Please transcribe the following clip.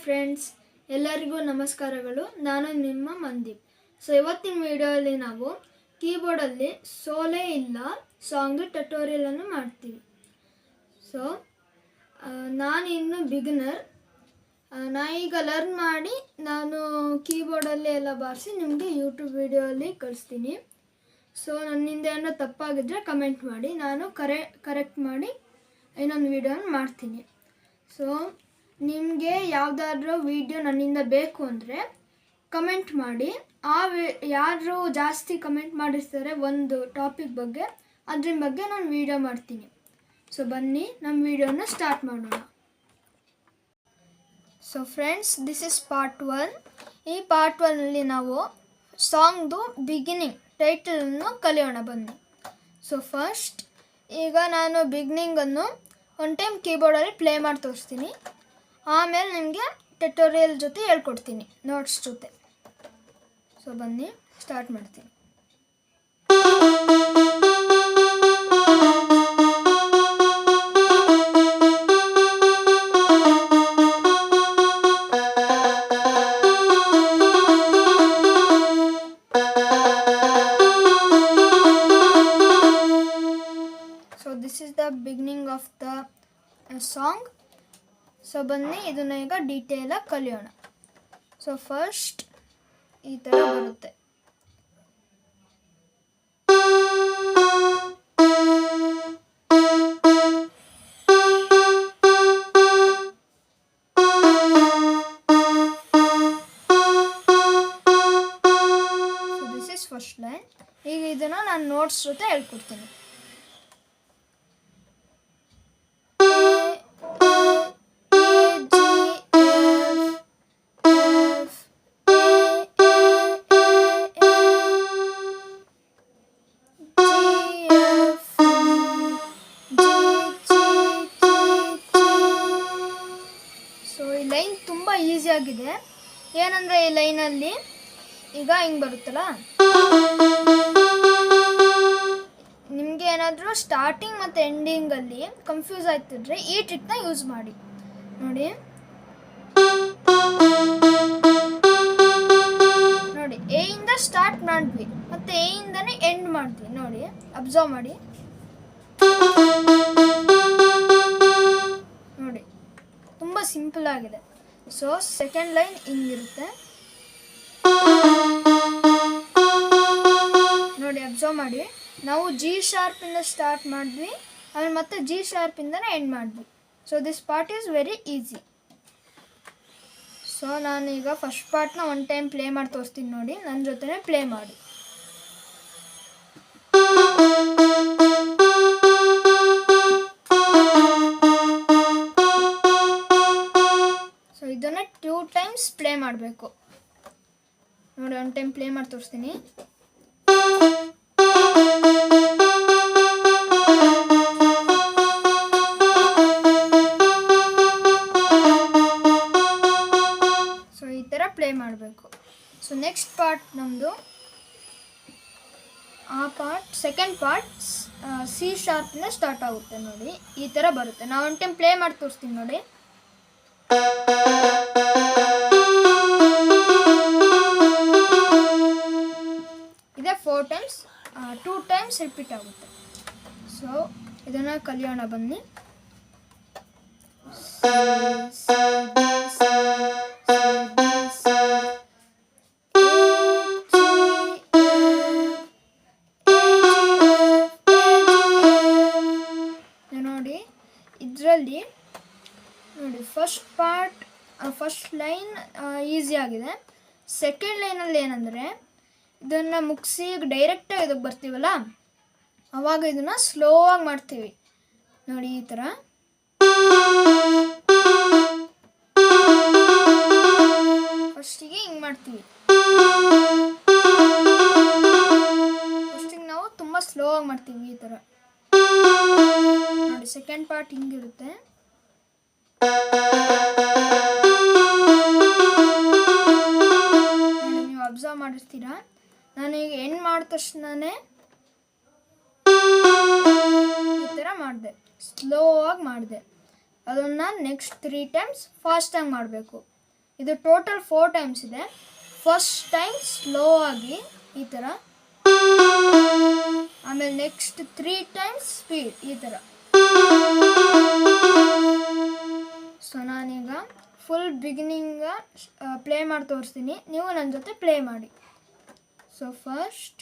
Friends, ಎಲ್ಲರಿಗೂ ನಮಸ್ಕಾರಗಳು. ನಾನು ನಿಮ್ಮ ಮಂದೀಪ್. ಇವತ್ತಿನ ವಿಡಿಯೋದಲ್ಲಿ ನಾವು ಕೀಬೋರ್ಡಲ್ಲಿ ಸೋಲೆ ಇಲ್ಲ ಸಾಂಗ್ ಟ್ಯುಟೋರಿಯಲನ್ನು ಮಾಡ್ತೀವಿ. ನಾನು ಇನ್ನು ಬಿಗಿನರ್. ಈಗ ಲರ್ನ್ ಮಾಡಿ ನಾನು ಕೀಬೋರ್ಡಲ್ಲಿ ಎಲ್ಲ ಬಾರಿಸಿ ನಿಮಗೆ ಯೂಟ್ಯೂಬ್ ವಿಡಿಯೋಲ್ಲಿ ಕಳಿಸ್ತೀನಿ. ನನ್ನಿಂದ ಏನೋ ತಪ್ಪಾಗಿದ್ದರೆ ಕಮೆಂಟ್ ಮಾಡಿ, ನಾನು ಕರೆಕ್ಟ್ ಮಾಡಿ ಇನ್ನೊಂದು ವಿಡಿಯೋನ ಮಾಡ್ತೀನಿ. ನಿಮಗೆ ಯಾವುದಾದ್ರೂ ವಿಡಿಯೋ ನನ್ನಿಂದ ಬೇಕು ಅಂದರೆ ಕಮೆಂಟ್ ಮಾಡಿ. ಯಾರು ಜಾಸ್ತಿ ಕಮೆಂಟ್ ಮಾಡಿರ್ತಾರೆ ಒಂದು ಟಾಪಿಕ್ ಬಗ್ಗೆ, ಅದ್ರ ಬಗ್ಗೆ ನಾನು ವಿಡಿಯೋ ಮಾಡ್ತೀನಿ. ಬನ್ನಿ ನಮ್ಮ ವಿಡಿಯೋನ ಸ್ಟಾರ್ಟ್ ಮಾಡೋಣ. Friends, this is part 1. ಈ ಪಾರ್ಟ್ 1ಅಲ್ಲಿ ನಾವು ಸಾಂಗ್ದು ಬಿಗಿನಿಂಗ್ ಟೈಟಲನ್ನು ಕಲಿಯೋಣ ಬನ್ನಿ. ಫಸ್ಟ್ ಈಗ ನಾನು ಬಿಗಿನಿಂಗನ್ನು ಒನ್ ಟೈಮ್ ಕೀಬೋರ್ಡಲ್ಲಿ ಪ್ಲೇ ಮಾಡಿ ತೋರಿಸ್ತೀನಿ. ಆಮೇಲೆ ನಿಮಗೆ ಟ್ಯುಟೋರಿಯಲ್ ಜೊತೆ ಹೇಳ್ಕೊಡ್ತೀನಿ, ನೋಟ್ಸ್ ಜೊತೆ. ಬನ್ನಿ ಸ್ಟಾರ್ಟ್ ಮಾಡ್ತೀನಿ. This is the beginning of the song. ಬನ್ನಿ ಇದನ್ನ ಈಗ ಡೀಟೇಲಾಗಿ ಕಲಿಯೋಣ. ಫಸ್ಟ್ ಈ ಥರ ಬರುತ್ತೆ. This is first line. ಈಗ ಇದನ್ನ ನಾನು ನೋಟ್ಸ್ ಜೊತೆ ಹೇಳ್ಕೊಡ್ತೀನಿ. ಈ ಲೈನ್ ತುಂಬ ಈಸಿಯಾಗಿದೆ. ಏನಂದರೆ ಈ ಲೈನಲ್ಲಿ ಈಗ ಹಿಂಗೆ ಬರುತ್ತಲ್ಲ, ನಿಮಗೆ ಏನಾದರೂ ಸ್ಟಾರ್ಟಿಂಗ್ ಮತ್ತು ಎಂಡಿಂಗಲ್ಲಿ ಕನ್ಫ್ಯೂಸ್ ಆಯ್ತಿದ್ರೆ ಈ ಟ್ರಿಕ್ನ ಯೂಸ್ ಮಾಡಿ. ನೋಡಿ ಎ ಇಂದ ಸ್ಟಾರ್ಟ್ ಮಾಡಿದ್ವಿ ಮತ್ತು ಎ ಇಂದನೇ ಎಂಡ್ ಮಾಡಿದ್ವಿ. ನೋಡಿ, ಅಬ್ಸರ್ವ್ ಮಾಡಿ. ನೋಡಿ, ತುಂಬ ಸಿಂಪಲ್ ಆಗಿದೆ. ಸೆಕೆಂಡ್ ಲೈನ್ ಹಿಂಗಿರುತ್ತೆ. ನೋಡಿ, ಅಬ್ಸರ್ವ್ ಮಾಡಿ. ನಾವು ಜಿ ಶಾರ್ಪಿಂದ ಸ್ಟಾರ್ಟ್ ಮಾಡಿದ್ವಿ, ಆಮೇಲೆ ಮತ್ತೆ ಜಿ ಶಾರ್ಪಿಂದನೇ ಎಂಡ್ ಮಾಡಿದ್ವಿ. This part is very easy. ನಾನೀಗ ಫಸ್ಟ್ ಪಾರ್ಟ್ನ ಒನ್ ಟೈಮ್ ಪ್ಲೇ ಮಾಡಿ ತೋರಿಸ್ತೀನಿ. ನೋಡಿ, ನನ್ನ ಜೊತೆನೇ ಪ್ಲೇ ಮಾಡಿ. ಇದನ್ನು 2 ಟೈಮ್ಸ್ ಪ್ಲೇ ಮಾಡಬೇಕು. ನೋಡಿ, ಒನ್ ಟೈಮ್ ಪ್ಲೇ ಮಾಡಿ ತೋರಿಸ್ತೀನಿ. ಈ ಥರ ಪ್ಲೇ ಮಾಡಬೇಕು. ನೆಕ್ಸ್ಟ್ ಪಾರ್ಟ್ ನಮ್ಮದು ಸೆಕೆಂಡ್ ಪಾರ್ಟ್ ಸಿ ಶಾರ್ಪ್ನ ಸ್ಟಾರ್ಟ್ ಆಗುತ್ತೆ. ನೋಡಿ, ಈ ಥರ ಬರುತ್ತೆ. ನಾವು ಒನ್ ಟೈಮ್ ಪ್ಲೇ ಮಾಡಿ ತೋರಿಸ್ತೀನಿ. ನೋಡಿ, ಇದೆ 4 ಟೈಮ್ಸ್, 2 ಟೈಮ್ಸ್ ರಿಪೀಟ್ ಆಗುತ್ತೆ. ಇದನ್ನು ಕಲಿಯೋಣ ಬನ್ನಿ. ನೋಡಿ, ಇದರಲ್ಲಿ ನೋಡಿ ಫಸ್ಟ್ ಲೈನ್ ಈಸಿ ಆಗಿದೆ. ಸೆಕೆಂಡ್ ಲೈನಲ್ಲಿ ಏನಂದರೆ ಇದನ್ನು ಮುಗಿಸಿ ಡೈರೆಕ್ಟಾಗಿ ಇದಕ್ಕೆ ಬರ್ತೀವಲ್ಲ, ಆವಾಗ ಇದನ್ನು ಸ್ಲೋ ಆಗಿ ಮಾಡ್ತೀವಿ. ನೋಡಿ, ಈ ಥರ. ಫಸ್ಟಿಗೆ ಹಿಂಗೆ ಮಾಡ್ತೀವಿ. ಫಸ್ಟಿಗೆ ನಾವು ತುಂಬ ಸ್ಲೋ ಆಗಿ ಮಾಡ್ತೀವಿ, ಈ ಥರ. ನೋಡಿ, ಸೆಕೆಂಡ್ ಪಾರ್ಟ್ ಹಿಂಗಿರುತ್ತೆ. ನೀವು ಅಬ್ಸರ್ವ್ ಮಾಡಿರ್ತೀರಾ, ನಾನೀಗ ಎಂಡ್ ಮಾಡಿದ ತಕ್ಷಣನೇ ಈ ಥರ ಮಾಡಿದೆ, ಸ್ಲೋ ಆಗಿ ಮಾಡಿದೆ. ಅದನ್ನು ನೆಕ್ಸ್ಟ್ 3 ಟೈಮ್ಸ್ ಫಾಸ್ಟಾಗಿ ಮಾಡಬೇಕು. ಇದು ಟೋಟಲ್ 4 ಟೈಮ್ಸ್ ಇದೆ. ಫಸ್ಟ್ ಟೈಮ್ ಸ್ಲೋ ಆಗಿ ಈ ಥರ, ಆಮೇಲೆ ನೆಕ್ಸ್ಟ್ 3 ಟೈಮ್ಸ್ ಸ್ಪೀಡ್ ಈ ಥರ. ಸೊ ನಾನೀಗ ಫುಲ್ ಬಿಗಿನಿಂಗ ಪ್ಲೇ ಮಾಡಿ ತೋರಿಸ್ತೀನಿ, ನೀವು ನನ್ನ ಜೊತೆ ಪ್ಲೇ ಮಾಡಿ. So first